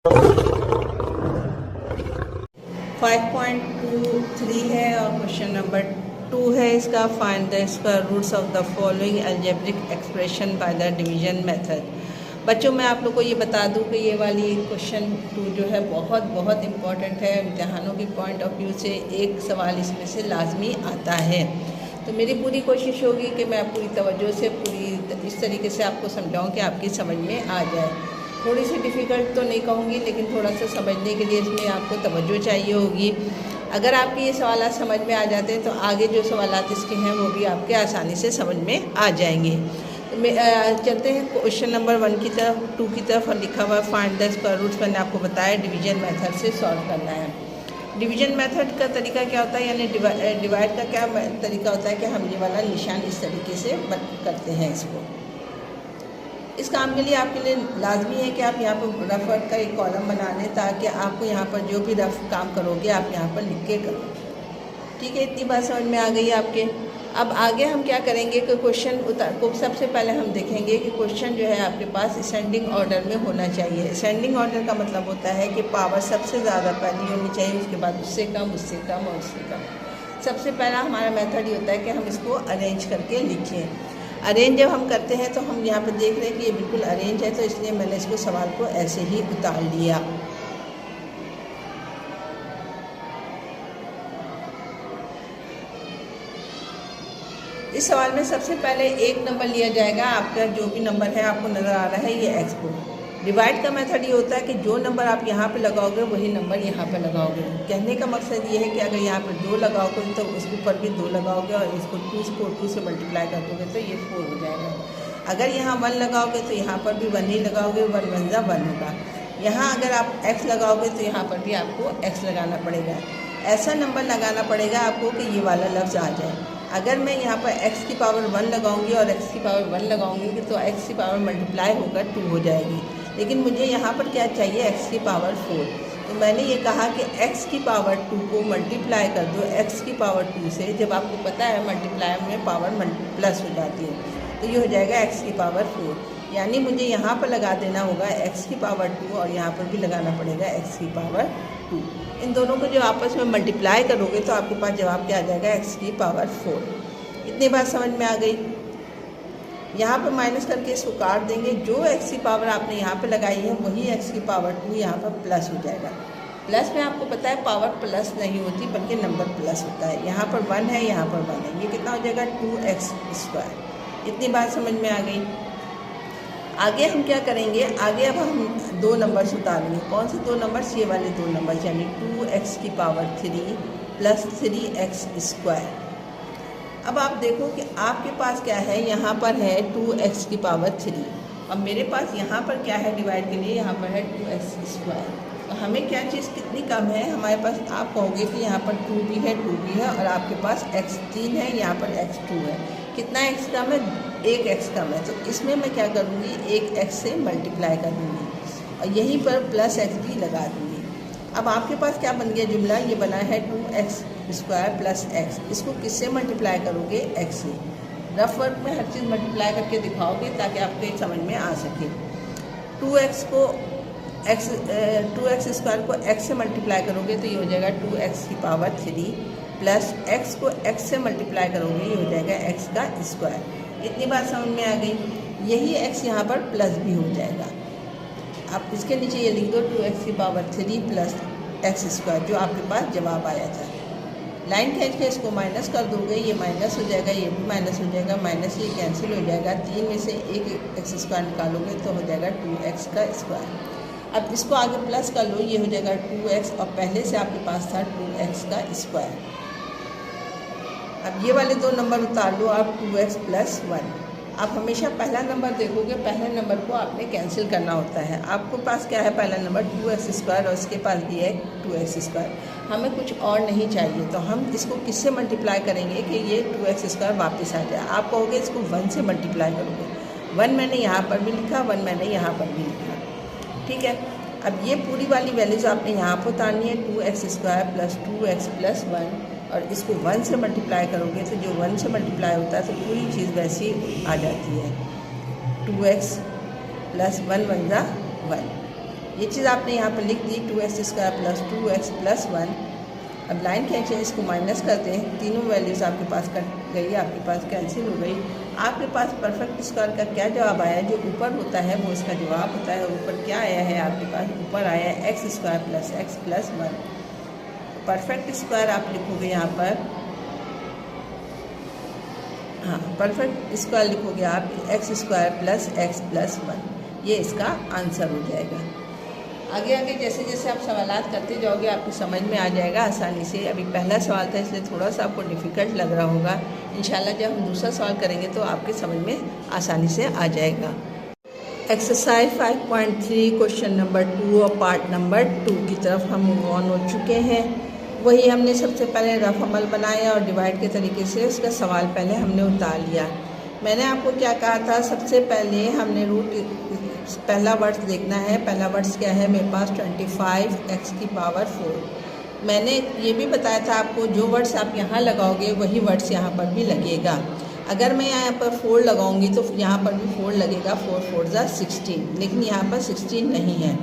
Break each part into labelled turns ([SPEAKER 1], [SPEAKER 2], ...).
[SPEAKER 1] 5.23 है और question number 2 है इसका। Find the square roots of the following algebraic expression by the division method. बच्चों मैं आप लोग को ये बता दूं कि ये वाली क्वेश्चन 2 जो है बहुत इम्पॉर्टेंट है। इम्तिहानों की पॉइंट ऑफ व्यू से एक सवाल इसमें से लाजमी आता है। तो मेरी पूरी कोशिश होगी कि मैं पूरी तवज्जो से पूरी इस तरीके से आपको समझाऊँ कि आपकी समझ में आ जाए। थोड़ी सी डिफ़िकल्ट तो नहीं कहूँगी, लेकिन थोड़ा सा समझने के लिए इसमें आपको तवज्जो चाहिए होगी। अगर आपके ये सवाल समझ में आ जाते हैं तो आगे जो सवाल इसके हैं वो भी आपके आसानी से समझ में आ जाएंगे। तो चलते हैं क्वेश्चन नंबर 1 की तरफ। 2 की तरफ और लिखा हुआ फाइंड द स्क्वायर रूट्स। मैंने आपको बताया डिवीजन मेथड से सॉल्व करना है। डिवीजन मेथड का तरीका क्या होता है, यानी डिवाइड का क्या तरीका होता है कि हम ये वाला निशान इस तरीके से करते हैं इसको। इस काम के लिए आपके लिए लाजमी है कि आप यहाँ पर रफ वर्क का एक कॉलम बना लें, ताकि आपको यहाँ पर जो भी रफ काम करोगे आप यहाँ पर लिख के करो। ठीक है, इतनी बात समझ में आ गई आपके। अब आगे हम क्या करेंगे कि क्वेश्चन को सबसे पहले हम देखेंगे कि क्वेश्चन जो है आपके पास असेंडिंग ऑर्डर में होना चाहिए। असेंडिंग ऑर्डर का मतलब होता है कि पावर सबसे ज़्यादा पहली होनी चाहिए, उसके बाद उससे कम, उससे कम और उससे कम। सबसे पहला हमारा मेथड ये होता है कि हम इसको अरेंज करके लिखें। अरेंज जब हम करते हैं तो हम यहाँ पर देख रहे हैं कि ये बिल्कुल अरेंज है, तो इसलिए मैंने इसको सवाल को ऐसे ही उतार लिया। इस सवाल में सबसे पहले एक नंबर लिया जाएगा। आपका जो भी नंबर है आपको नज़र आ रहा है ये एक्स को। डिवाइड का मेथड ये होता है कि जो नंबर आप यहाँ पे लगाओगे वही नंबर यहाँ पे लगाओगे। कहने का मकसद ये है कि अगर यहाँ पर 2 लगाओगे तो उसके ऊपर भी 2 लगाओगे, और इसको 2 से मल्टीप्लाई कर दोगे तो ये 4 हो जाएगा। अगर यहाँ 1 लगाओगे तो यहाँ पर भी 1 ही लगाओगे, 1 1 जा 1 होगा। यहाँ अगर आप x लगाओगे तो यहाँ पर भी आपको x लगाना पड़ेगा। ऐसा नंबर लगाना पड़ेगा आपको कि ये वाला लफ्ज़ आ जाए। अगर मैं यहाँ पर x की पावर 1 लगाऊंगी और x की पावर 1 लगाऊंगी तो x की पावर मल्टीप्लाई होकर 2 हो जाएगी। लेकिन मुझे यहाँ पर क्या चाहिए, x की पावर 4। तो मैंने ये कहा कि x की पावर 2 को मल्टीप्लाई कर दो x की पावर 2 से। जब आपको पता है मल्टीप्लाई में पावर प्लस हो जाती है, तो ये हो जाएगा x की पावर 4। यानी मुझे यहाँ पर लगा देना होगा x की पावर 2 और यहाँ पर भी लगाना पड़ेगा x की पावर 2। इन दोनों को जब आपस में मल्टीप्लाई करोगे तो आपके पास जवाब क्या आ जाएगा, x की पावर 4। इतनी बात समझ में आ गई। यहाँ पर माइनस करके इसको काट देंगे। जो x की पावर आपने यहाँ पे लगाई है वही x की पावर 2 यहाँ पर प्लस हो जाएगा। प्लस में आपको पता है पावर प्लस नहीं होती बल्कि नंबर प्लस होता है। यहाँ पर 1 है, यहाँ पर 1 है, ये कितना हो जाएगा 2x²। इतनी बात समझ में आ गई। आगे हम क्या करेंगे, आगे अब हम 2 नंबर्स उतारेंगे। कौन से 2 नंबर्स, ये वाले 2 नंबर्स, यानी 2x की पावर 3 प्लस 3x²। अब आप देखो कि आपके पास क्या है, यहाँ पर है 2x की पावर 3 और मेरे पास यहाँ पर क्या है डिवाइड के लिए, यहाँ पर है 2x²। तो हमें क्या चीज़ कितनी कम है, हमारे पास आप कहोगे कि यहाँ पर 2 भी है और आपके पास x3 है, यहाँ पर x2 है। कितना x कम है, 1 x कम है। तो इसमें मैं क्या करूँगी, 1 x से मल्टीप्लाई कर दूँगी और यहीं पर प्लस x भी लगा दूँगी। अब आपके पास क्या बन गया जुमला, ये बना है 2x² प्लस x। इसको किससे मल्टीप्लाई करोगे, x से। रफ वर्क में हर चीज़ मल्टीप्लाई करके दिखाओगे ताकि आपको समझ में आ सके। 2x को x से मल्टीप्लाई करोगे तो ये हो जाएगा 2x की पावर 3 प्लस x को x से मल्टीप्लाई करोगे ये हो जाएगा x का स्क्वायर। इतनी बात समझ में आ गई। यही x यहाँ पर प्लस भी हो जाएगा। आप इसके नीचे ये लिख दो 2x की पावर 3 प्लस x², जो आपके पास जवाब आया था। लाइन खींच के इसको माइनस कर दोगे, ये माइनस हो जाएगा, ये भी माइनस हो जाएगा, माइनस ये कैंसिल हो जाएगा। 3 में से एक x² निकालोगे तो हो जाएगा 2x²। अब इसको आगे प्लस कर लो, ये हो जाएगा 2x और पहले से आपके पास था 2x²। अब ये वाले 2 नंबर उतार लो आप, 2x प्लस 1। आप हमेशा पहला नंबर देखोगे, पहले नंबर को आपने कैंसिल करना होता है। आपके पास क्या है, पहला नंबर 2x² और इसके पास भी है 2x²। हमें कुछ और नहीं चाहिए, तो हम इसको किससे मल्टीप्लाई करेंगे कि ये 2x² वापस आ जाए। आप कहोगे इसको 1 से मल्टीप्लाई करोगे। 1 मैंने यहाँ पर भी लिखा, 1 मैंने यहाँ पर भी लिखा। ठीक है, अब ये पूरी वाली वैल्यूज़ आपने यहाँ पर उतारनी है, 2x² प्लस 2x प्लस 1, और इसको 1 से मल्टीप्लाई करोगे तो जो 1 से मल्टीप्लाई होता है तो पूरी चीज़ वैसी आ जाती है। 2x प्लस 1 1 जा 1। ये चीज़ आपने यहाँ पर लिख दी 2x² प्लस 2x प्लस 1। अब लाइन खींचे, इसको माइनस करते हैं, तीनों वैल्यूज़ आपके पास कट गई, आपके पास कैंसिल हो गई। आपके पास परफेक्ट स्क्वायर का क्या जवाब आया है? जो ऊपर होता है वो इसका जवाब होता है। ऊपर क्या आया है आपके पास? ऊपर आया है x² plus x plus 1। Perfect square आप लिखोगे यहाँ पर, हाँ परफेक्ट स्क्वायर लिखोगे आप x² प्लस x प्लस 1। ये इसका आंसर हो जाएगा। आगे आगे जैसे जैसे आप सवालात करते जाओगे आपको समझ में आ जाएगा आसानी से। अभी पहला सवाल था इसलिए थोड़ा सा आपको डिफ़िकल्ट लग रहा होगा। इंशाल्लाह जब हम दूसरा सवाल करेंगे तो आपके समझ में आसानी से आ जाएगा। एक्सरसाइज 5.3 क्वेश्चन नंबर 2 और पार्ट नंबर 2 की तरफ हम मूव ऑन हो चुके हैं। वही हमने सबसे पहले रफ अमल बनाया और डिवाइड के तरीके से उसका सवाल पहले हमने उतार लिया। मैंने आपको क्या कहा था? सबसे पहले हमने पहला वर्ड्स देखना है। पहला वर्ड्स क्या है मेरे पास? 25x की पावर 4। मैंने ये भी बताया था आपको जो वर्ड्स आप यहाँ लगाओगे वही वर्ड्स यहाँ पर भी लगेगा। अगर मैं यहाँ पर 4 लगाऊंगी तो यहाँ पर भी 4 लगेगा, 4 4 जा 16, लेकिन यहाँ पर 16 नहीं है।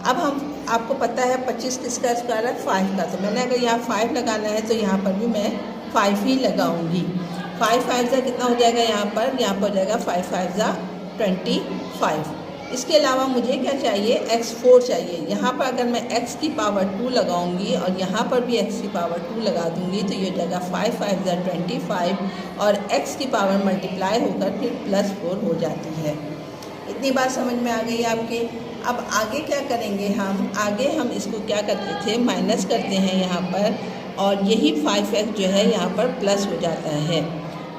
[SPEAKER 1] अब हम आपको पता है 25 किसका स्क्वायर है? 5 का। तो मैंने अगर यहाँ 5 लगाना है तो यहाँ पर भी मैं 5 ही लगाऊंगी। 5 5 जा कितना हो जाएगा? यहाँ पर हो जाएगा 5 5 जा 25। इसके अलावा मुझे क्या चाहिए? x4 चाहिए। यहाँ पर अगर मैं x की पावर 2 लगाऊंगी और यहाँ पर भी x की पावर 2 लगा दूंगी तो ये हो जाएगा 5 5 जा 25 और x की पावर मल्टीप्लाई होकर फिर +4 हो जाती है। इतनी बात समझ में आ गई आपके। अब आगे क्या करेंगे हम? आगे हम इसको क्या करते थे? माइनस करते हैं यहाँ पर, और यही 5x जो है यहाँ पर प्लस हो जाता है।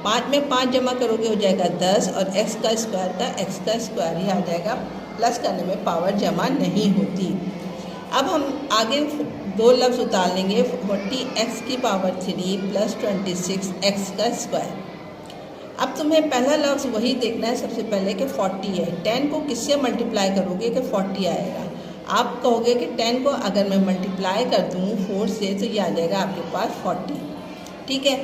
[SPEAKER 1] 5 में 5 जमा करोगे हो जाएगा 10 और x का स्क्वायर ही आ जाएगा। प्लस करने में पावर जमा नहीं होती। अब हम आगे 2 लफ्ज़ उतार लेंगे। 40x की पावर 3 प्लस 26x का स्क्वायर। अब तुम्हें पहला लफ्ज़ वही देखना है सबसे पहले कि 40 है। 10 को किससे मल्टीप्लाई करोगे कि 40 आएगा? आप कहोगे कि 10 को अगर मैं मल्टीप्लाई कर दूँ 4 से तो ये आ जाएगा आपके पास 40। ठीक है।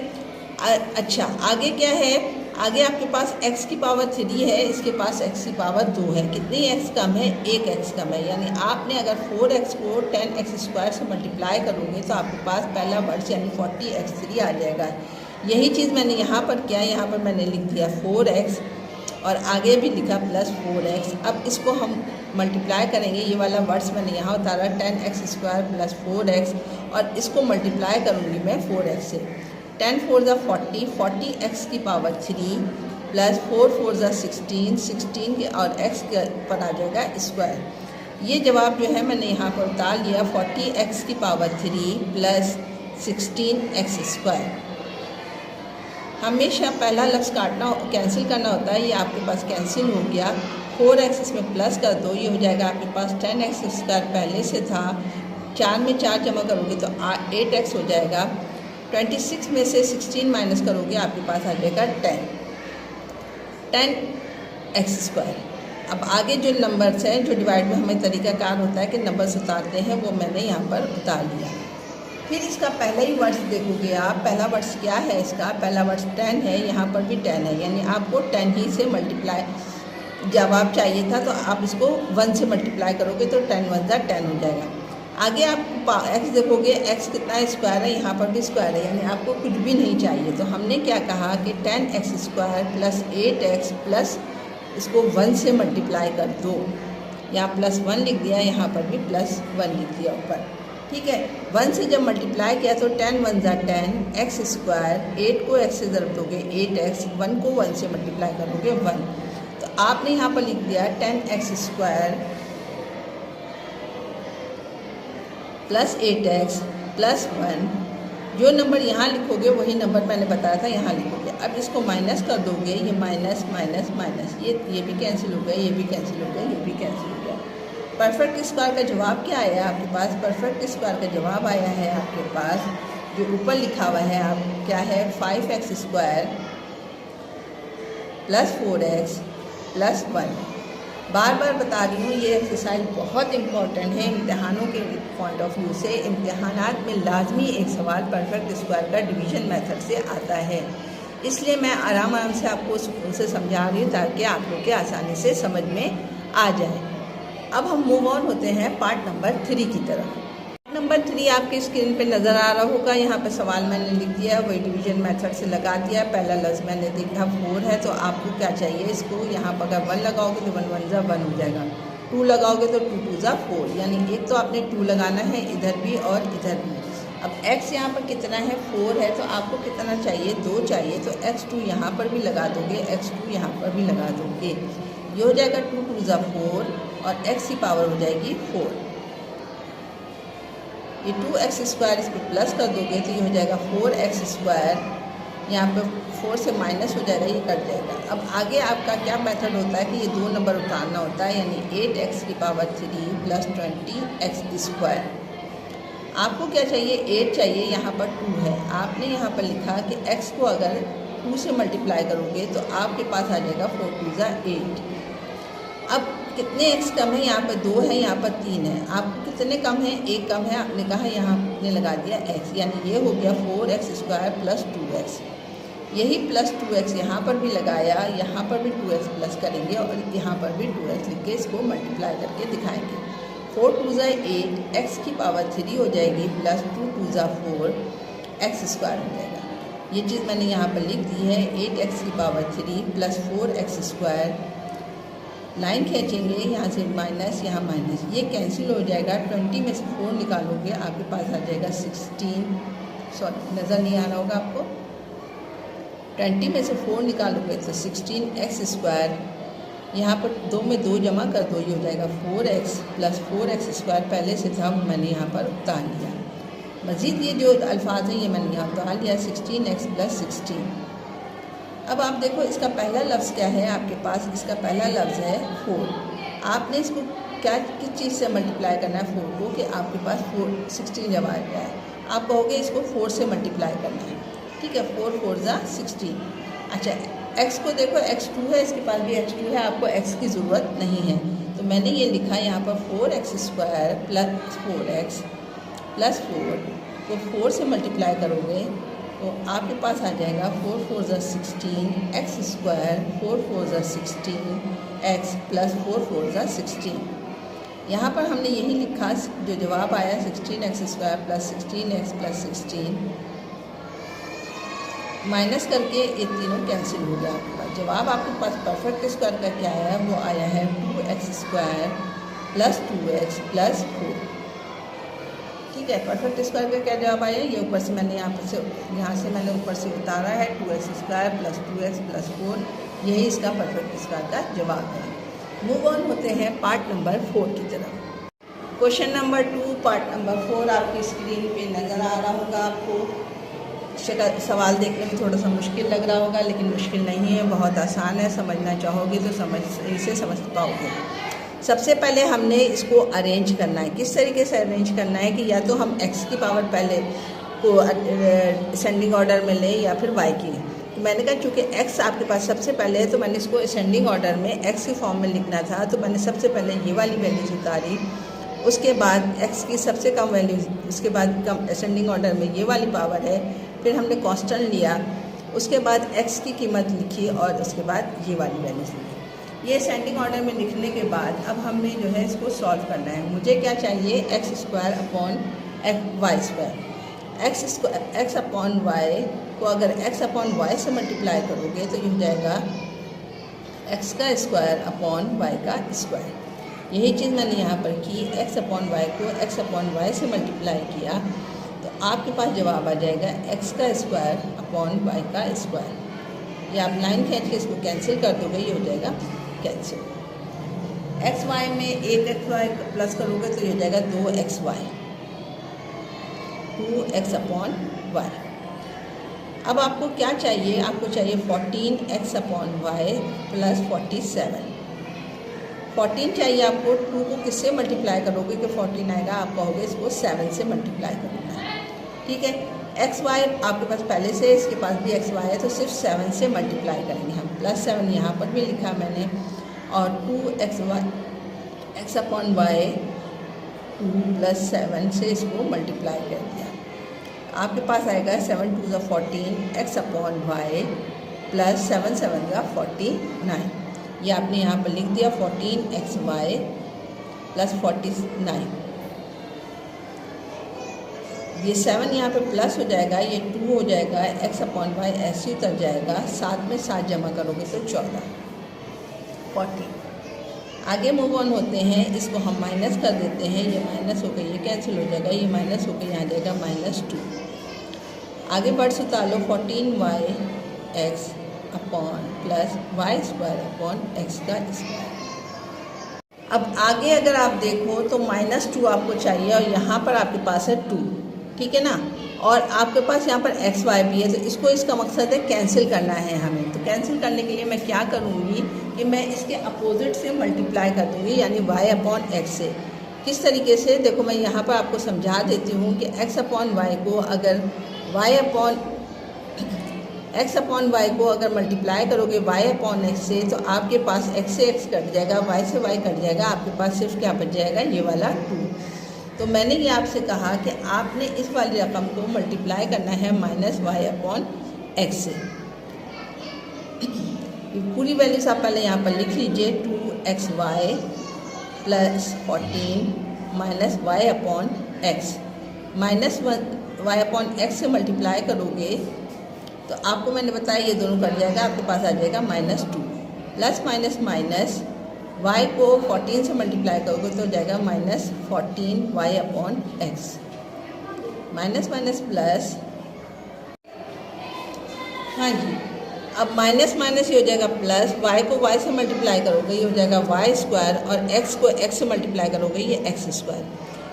[SPEAKER 1] अच्छा आगे क्या है? आगे आपके पास x की पावर 3 है, इसके पास x की पावर 2 है। कितनी x कम है? 1 x कम है। यानी आपने अगर 4x को 10x² से मल्टीप्लाई करोगे तो आपके पास पहला वर्ड्स यानी 40x3 आ जाएगा। यही चीज़ मैंने यहाँ पर किया। यहाँ पर मैंने लिख दिया 4x और आगे भी लिखा प्लस 4x। अब इसको हम मल्टीप्लाई करेंगे। ये वाला वर्ड्स मैंने यहाँ उतारा 10x² प्लस 4x और इसको मल्टीप्लाई करूँगी मैं 4x से। 10 4 जा 40, 40x की पावर 3 प्लस 4 4 जा 16, 16 के और x के पर आ जाएगा स्क्वायर। ये जवाब जो है मैंने यहाँ पर उतार लिया 40x की पावर 3 प्लस 16x स्क्वायर। हमेशा पहला लफ्ज़ काटना कैंसिल करना होता है। ये आपके पास कैंसिल हो गया। 4x इसमें प्लस कर दो, ये हो जाएगा आपके पास 10x² पहले से था। 4 में 4 जमा करोगे तो 8x हो जाएगा। 26 में से 16 माइनस करोगे आपके पास आ जाएगा 10x²। अब आगे जो नंबर्स हैं जो डिवाइड में हमें तरीकाकार होता है कि नंबर्स उतारते हैं वो मैंने यहाँ पर उतार लिया। फिर इसका पहला ही वर्ड्स देखोगे आप। पहला वर्ड्स क्या है इसका? पहला वर्ड्स 10 है, यहाँ पर भी 10 है। यानी आपको 10 ही से मल्टीप्लाई जवाब चाहिए था तो आप इसको 1 से मल्टीप्लाई करोगे तो 10 1 जा 10 हो जाएगा। आगे आप x देखोगे, x कितना स्क्वायर है? यहाँ पर भी स्क्वायर है, यानी आपको कुछ भी नहीं चाहिए। तो हमने क्या कहा कि 10x² प्लस 8x प्लस इसको 1 से मल्टीप्लाई कर दो। यहाँ +1 लिख दिया, यहाँ पर भी +1 लिख दिया ऊपर। ठीक है। 1 से जब मल्टीप्लाई किया तो 10 1 जा 10, x², 8 को x से ज़रब दोगे 8x, 1 को 1 से मल्टीप्लाई करोगे 1। तो आपने यहाँ पर लिख दिया 10x² प्लस 8x प्लस 1। जो नंबर यहाँ लिखोगे वही नंबर मैंने बताया था यहाँ लिखोगे। अब इसको माइनस कर दोगे, ये माइनस माइनस माइनस, ये भी कैंसिल हो गया, ये भी कैंसिल हो गया, ये भी कैंसिल हो गया। परफेक्ट स्क्वायर का जवाब क्या आया आपके पास? परफेक्ट स्क्वायर का जवाब आया है आपके पास जो ऊपर लिखा हुआ है आप क्या है? 5x² plus 4x plus 1। बार बार बता रही हूँ ये एक्सरसाइज बहुत इम्पॉर्टेंट है इम्तिहानों के पॉइंट ऑफ व्यू से। इम्तिहानात में लाजमी एक सवाल परफेक्ट स्क्वायर का डिवीज़न मेथड से आता है, इसलिए मैं आराम से आपको सुकून से समझा रही हूँ ताकि आप लोग के आसानी से समझ में आ जाए। अब हम मूव ऑन होते हैं पार्ट नंबर 3 की तरफ। नंबर 3 आपकी स्क्रीन पे नज़र आ रहा होगा। यहाँ पे सवाल मैंने लिख दिया है, वही डिवीजन मेथड से लगा दिया। पहला लफ्ज़ मैंने देखा 4 है, तो आपको क्या चाहिए, इसको यहाँ पर अगर 1 लगाओगे तो 1 1 जा 1 हो जाएगा, 2 लगाओगे तो 2 2 जा 4, यानी एक तो आपने 2 लगाना है इधर भी और इधर भी। अब x यहाँ पर कितना है, 4 है, तो आपको कितना चाहिए, 2 चाहिए, तो x2 यहाँ पर भी लगा दोगे, x2 यहाँ पर भी लगा दोगे। ये हो जाएगा 2 2 जा 4 और x की पावर हो जाएगी 4। ये 2x स्क्वायर इस पर प्लस कर दोगे तो ये हो जाएगा 4x स्क्वायर, यहाँ पर 4 से माइनस हो जाएगा, ये कट जाएगा। अब आगे आपका क्या मेथड होता है कि ये 2 नंबर उतारना होता है, यानी 8x की पावर 3 प्लस 20x स्क्वायर। आपको क्या चाहिए, 8 चाहिए, यहाँ पर 2 है। आपने यहाँ पर लिखा कि x को अगर 2 से मल्टीप्लाई करोगे तो आपके पास आ जाएगा 4 2 जा 8। अब कितने x कम है, यहाँ पर 2 है, यहाँ पर 3 है। आपको कितने कम है, 1 कम है, आपने कहा यहाँ आपने लगा दिया x, यानी ये हो गया 4x स्क्वायर प्लस 2x। यही प्लस 2x यहाँ पर भी लगाया, यहाँ पर भी 2x प्लस करेंगे और यहाँ पर भी 2x लिख के इसको मल्टीप्लाई करके दिखाएंगे। 4 2 जा 8, x की पावर 3 हो जाएगी, प्लस 2 2 जा 4, x स्क्वायर हो जाएगा। ये चीज़ मैंने यहाँ पर लिख दी है, 8x की power 3 plus 4x square. Line खींचेंगे, यहाँ से माइनस, यहाँ माइनस, ये कैंसिल हो जाएगा। 20 में से 4 निकालोगे, आपके पास आ जाएगा 16, सॉरी नज़र नहीं आ रहा होगा आपको। 20 में से 4 निकालोगे तो 16x स्क्वायर, यहाँ पर 2 में 2 जमा कर दो, ये हो जाएगा 4x प्लस 4x स्क्वायर। पहले से था मैंने यहाँ पर उतार लिया। मज़ीद ये जो अल्फाज हैं ये मैंने यहाँ उतार लिया, 16x प्लस 16। अब आप देखो इसका पहला लफ्ज़ क्या है आपके पास, इसका पहला लफ्ज़ है 4। आपने इसको क्या किस चीज़ से मल्टीप्लाई करना है 4 को, कि आपके पास 16 जब आ गया है, आप कहोगे इसको 4 से मल्टीप्लाई करना है, ठीक है। 4 4 जा 16। अच्छा, x को देखो, x2 है, इसके पास भी x2 है, आपको x की ज़रूरत नहीं है, तो मैंने ये लिखा यहाँ पर 4x square plus 4x plus 4 को 4 से मल्टीप्लाई करोगे तो आपके पास आ जाएगा 4 4 जा 16 x स्क्वायर, 4 4 जा 16 x प्लस 4 4 जा 16। यहाँ पर हमने यही लिखा, जो जवाब आया 16x square plus 16x plus 16, minus करके ये तीनों कैंसिल हो गया। आपके पास जवाब आपके पास परफेक्ट स्क्वायर का क्या आया है, वो आया है 2x square plus 2x plus 4, ठीक है। परफेक्ट स्क्वायर का क्या जवाब आया, ये ऊपर से मैंने यहाँ से मैंने ऊपर से उतारा है 2x square plus 2x plus 4, यही इसका परफेक्ट स्क्वायर का जवाब है। मूव ऑन होते हैं पार्ट नंबर 4 की तरफ। क्वेश्चन नंबर 2 पार्ट नंबर 4 आपकी स्क्रीन पे नज़र आ रहा होगा। आपको सवाल देखने में थोड़ा सा मुश्किल लग रहा होगा, लेकिन मुश्किल नहीं है, बहुत आसान है। समझना चाहोगे तो इसे समझ पाओगे। सबसे पहले हमने इसको अरेंज करना है। किस तरीके से अरेंज करना है कि या तो हम x की पावर पहले को असेंडिंग ऑर्डर में लें या फिर y की। तो मैंने कहा चूँकि x आपके पास सबसे पहले है तो मैंने इसको असेंडिंग ऑर्डर में x के फॉर्म में लिखना था, तो मैंने सबसे पहले ये वाली वैल्यूज उतारी, उसके बाद x की सबसे कम वैल्यू, उसके बाद कम असेंडिंग ऑर्डर में ये वाली पावर है, फिर हमने कांस्टेंट लिया, उसके बाद x की कीमत लिखी और उसके बाद ये वाली वैल्यूज लिखी। ये असेंडिंग ऑर्डर में लिखने के बाद अब हमने जो है इसको सॉल्व करना है। मुझे क्या चाहिए, x square upon y square. X upon y को अगर एक्स अपॉन वाई से मल्टीप्लाई करोगे तो ये हो जाएगा एक्स का स्क्वायर अपॉन वाई का स्क्वायर। यही चीज़ मैंने यहाँ पर की, एक्स अपॉन वाई को एक्स अपॉन वाई से मल्टीप्लाई किया तो आपके पास जवाब आ जाएगा एक्स का स्क्वायर अपॉन वाई का स्क्वायर। ये आप लाइन खींच के इसको कैंसिल कर दोगे, ये हो जाएगा कैंसिल। एक्स वाई में एक एक्स वाई प्लस करोगे तो ये हो जाएगा 2x Y, 2x upon Y. अब आपको क्या चाहिए, आपको चाहिए 14x अपॉन वाई प्लस 47। 14 चाहिए आपको, 2 को किससे मल्टीप्लाई करोगे कि 14 आएगा, आप कहोगे इसको 7 से मल्टीप्लाई करना है, ठीक है। एक्स वाई आपके पास पहले से, इसके पास भी एक्स वाई है, तो सिर्फ 7 से मल्टीप्लाई करेंगे हम। प्लस 7 यहाँ पर भी लिखा मैंने, और 2x y x upon y 2 plus 7 से इसको मल्टीप्लाई कर दिया। आपके पास आएगा 7 2 ज़ा 14 एक्स अपॉन वाई प्लस 7 7 ज़ा 49। ये आपने यहाँ पर लिख दिया 14x वाई प्लस 49। ये 7 यहाँ पे प्लस हो जाएगा, ये 2 हो जाएगा, x/y ऐसे उतर जाएगा, साथ में 7 जमा करोगे तो 14 40। आगे मूव ऑन होते हैं, इसको हम माइनस कर देते हैं, ये माइनस होकर ये कैंसिल हो जाएगा, ये माइनस होकर यहाँ आ जाएगा -2। आगे बढ़ उतार लो 14y(x) प्लस y² अब आगे अगर आप देखो तो -2 आपको चाहिए और यहाँ पर आपके पास है 2, ठीक है ना, और आपके पास यहाँ पर x y भी है, तो इसको इसका मकसद है कैंसिल करना है हमें। तो कैंसिल करने के लिए मैं क्या करूँगी कि मैं इसके अपोजिट से मल्टीप्लाई कर दूँगी, यानी y/x से। किस तरीके से, देखो मैं यहाँ पर आपको समझा देती हूँ कि x/y को अगर x/y को अगर मल्टीप्लाई करोगे y/x से, तो आपके पास x से x कट जाएगा, y से y कट जाएगा, आपके पास सिर्फ क्या बच जाएगा, ये वाला 2। तो मैंने ये आपसे कहा कि आपने इस वाली रकम को मल्टीप्लाई करना है -y/x से। पूरी वैल्यूज आप पहले यहाँ पर लिख लीजिए, 2xy प्लस 14 -y/x -y/x से मल्टीप्लाई करोगे तो आपको मैंने बताया ये दोनों कट जाएगा, आपके पास आ जाएगा -2 प्लस माइनस y को 14 से मल्टीप्लाई करोगे तो हो जाएगा -14y/x माइनस प्लस, हाँ जी, अब माइनस ये हो जाएगा प्लस, y को y से मल्टीप्लाई करोगे ये हो जाएगा y² और x को x से मल्टीप्लाई करोगे ये x²।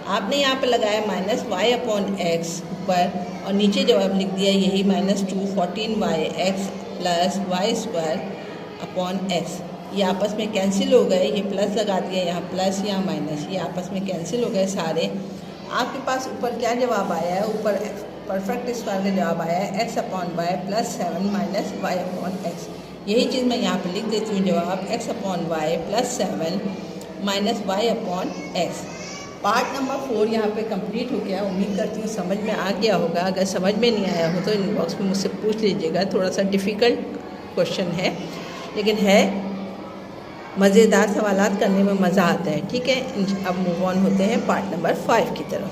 [SPEAKER 1] आपने यहाँ पर लगाया -y/x ऊपर और नीचे जवाब लिख दिया यही -2 14y(x) प्लस y²/x। ये आपस में कैंसिल हो गए, ये प्लस लगा दिया, यहाँ प्लस यहाँ माइनस, ये आपस में कैंसिल हो गए सारे। आपके पास ऊपर क्या जवाब आया है, ऊपर परफेक्ट स्क्वायर का जवाब आया है x/y प्लस 7 y/x। यही चीज़ मैं यहाँ पर लिख देती हूँ, जवाब x/y plus 7 y/x। Part number 4 यहाँ पे कंप्लीट हो गया। उम्मीद करती हूँ समझ में आ गया होगा। अगर समझ में नहीं आया हो तो इनबॉक्स में मुझसे पूछ लीजिएगा। थोड़ा सा डिफ़िकल्ट क्वेश्चन है, लेकिन है मज़ेदार, सवालात करने में मज़ा आता है। ठीक है, अब मूव ऑन होते हैं पार्ट नंबर 5 की तरफ।